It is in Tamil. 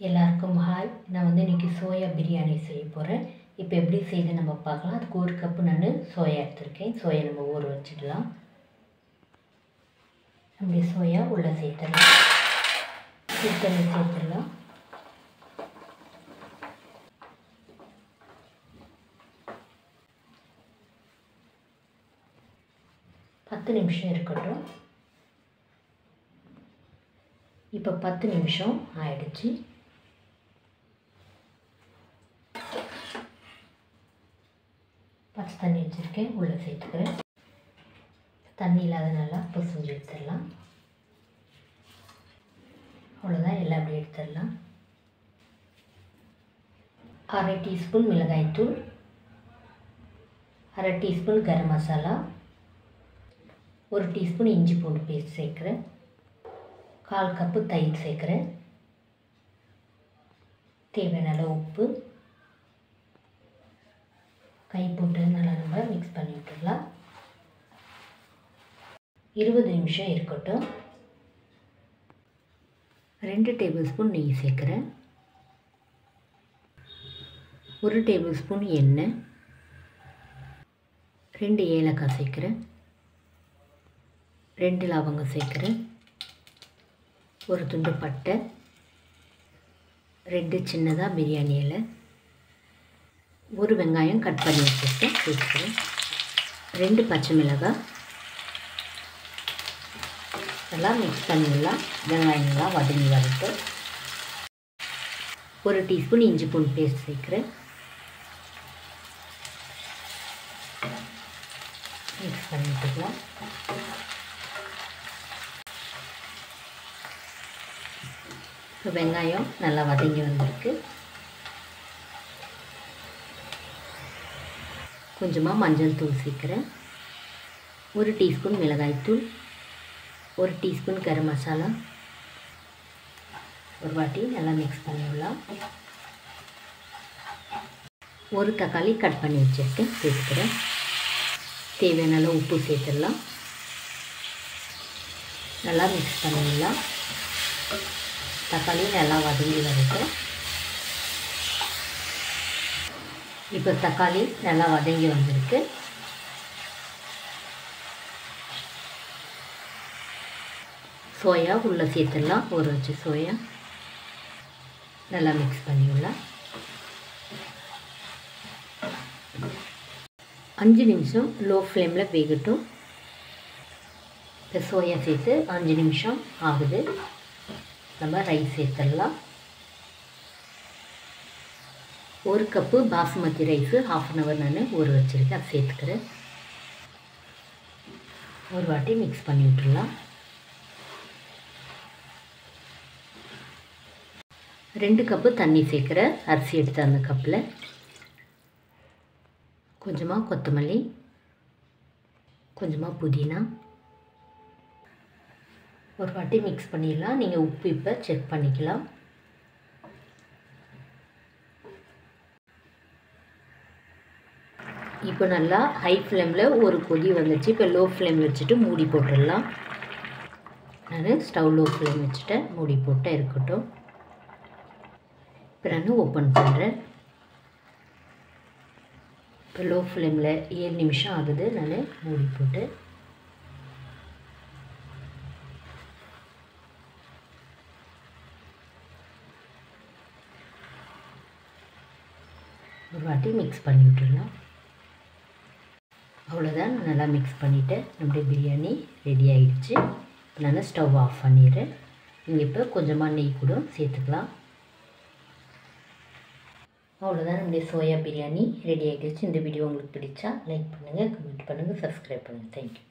எல்லாருக்கும் ஹாய். நான் இன்றைக்கி சோயா பிரியாணி செய்ய போகிறேன். இப்போ எப்படி செய்து நம்ம பார்க்கலாம். அதுக்கு 1 கப்பு நான் சோயா எடுத்துருக்கேன். சோயா நம்ம ஊற வச்சிடலாம். அப்படியே சோயா உள்ளே சேர்த்துடலாம். தண்ணி சேர்த்துடலாம். பத்து நிமிஷம் இருக்கட்டும். இப்போ 10 நிமிஷம் ஆயிடுச்சு. பச்சை தண்ணி வச்சுருக்கேன், உள்ளே சேர்த்துக்கிறேன். தண்ணி இல்லாத நல்லா பிசைஞ்சு எடுத்துடலாம். அவ்வளோதான், எல்லாம் அப்படியே எடுத்துடலாம். 1/2 டீஸ்பூன் மிளகாய்த்தூள், 1/2 டீஸ்பூன் கரம் மசாலா, 1 டீஸ்பூன் இஞ்சி பூண்டு பேஸ்ட் சேர்க்குறேன், 1/4 கப்பு தயிர் சேர்க்குறேன், தேவையான உப்பு, கை போட்டு நல்லா நம்ம மிக்ஸ் பண்ணி விட்டுடலாம். 20 நிமிஷம் இருக்கட்டும். 2 டேபிள் ஸ்பூன் நெய் சேர்க்குறேன், 1 டேபிள் ஸ்பூன் எண்ணெய், 2 ஏலக்காய் சேர்க்குறேன், 2 லவங்கம் சேர்க்குறேன், 1 துண்டு பட்டை, 2 சின்னதாக பிரியாணி இலை, 1 வெங்காயம் கட் பண்ணி வச்சுருக்கேன் சேர்த்துக்கிறேன், 2 பச்சை மிளகாய். எல்லாம் மிக்ஸ் பண்ணிடலாம். வெங்காயம்லாம் வதங்கி வரட்டும். 1 டீஸ்பூன் இஞ்சி பூண்டு பேஸ்ட் சேர்க்குறேன், மிக்ஸ் பண்ணிட்டுக்கலாம். இப்போ வெங்காயம் நல்லா வதங்கி வந்திருக்கு. கொஞ்சமாக மஞ்சள் தூள் சேர்க்குறேன், 1 டீஸ்பூன் மிளகாய்த்தூள், 1 டீஸ்பூன் கரம் மசாலா. ஒரு வாட்டி நல்லா மிக்ஸ் பண்ணிடலாம். 1 தக்காளி கட் பண்ணி வச்சுருக்கேன் சேர்த்துக்கிறேன். தேவையான உப்பு சேர்த்துடலாம். நல்லா மிக்ஸ் பண்ணிடலாம். தக்காளி நல்லா வதங்கி வரட்டும். இப்போ தக்காளி நல்லா வதங்கி வந்திருக்கு. சோயா உள்ளே சேர்த்துடலாம். ஊற வச்சு சோயா நல்லா மிக்ஸ் பண்ணிடலாம். 5 நிமிஷம் லோ ஃப்ளேமில் வேகட்டும். இப்போ சோயா சேர்த்து 5 நிமிஷம் ஆகுது. நம்ம ரைஸ் சேர்த்துடலாம். 1 கப்பு பாசுமதி ரைஸு 1/2 hour நான் ஊற வச்சுருக்கேன், அதை சேர்த்துக்கிறேன். ஒரு வாட்டி மிக்ஸ் பண்ணி விட்டுடலாம். 2 கப்பு தண்ணி சேர்க்குறேன், அரிசி எடுத்து அந்த கப்பில். கொஞ்சமாக கொத்தமல்லி, கொஞ்சமாக புதினா. ஒரு வாட்டி மிக்ஸ் பண்ணிடலாம். நீங்கள் உப்பு இப்போ செக் பண்ணிக்கலாம். இப்போ நல்லா ஹை ஃப்ளேமில் ஒரு கொதி வந்துச்சு. இப்போ லோ ஃப்ளேம் வச்சுட்டு மூடி போட்டுடலாம். நான் ஸ்டவ் லோ ஃப்ளேம் வச்சுட்டேன், மூடி போட்டால் இருக்கட்டும். இப்போ நான் ஓப்பன் பண்ணுறேன். இப்போ லோ ஃப்ளேமில் 7 நிமிஷம் ஆகுது. நான் மூடி போட்டு ஒரு வாட்டி மிக்ஸ் பண்ணி விட்டுடலாம். அவ்வளோதான், நல்லா மிக்ஸ் பண்ணிவிட்டேன். நம்முடைய பிரியாணி ரெடி ஆகிடுச்சு. நான் ஸ்டவ் ஆஃப் பண்ணிடுறேன். நீங்கள் இப்போ கொஞ்சமாக நெய் கூட சேர்த்துக்கலாம். அவ்வளோதான், நம்முடைய சோயா பிரியாணி ரெடி ஆகிடுச்சு. இந்த வீடியோ உங்களுக்கு பிடிச்சா லைக் பண்ணுங்கள், கமெண்ட் பண்ணுங்கள், சப்ஸ்கிரைப் பண்ணுங்கள். தேங்க்யூ.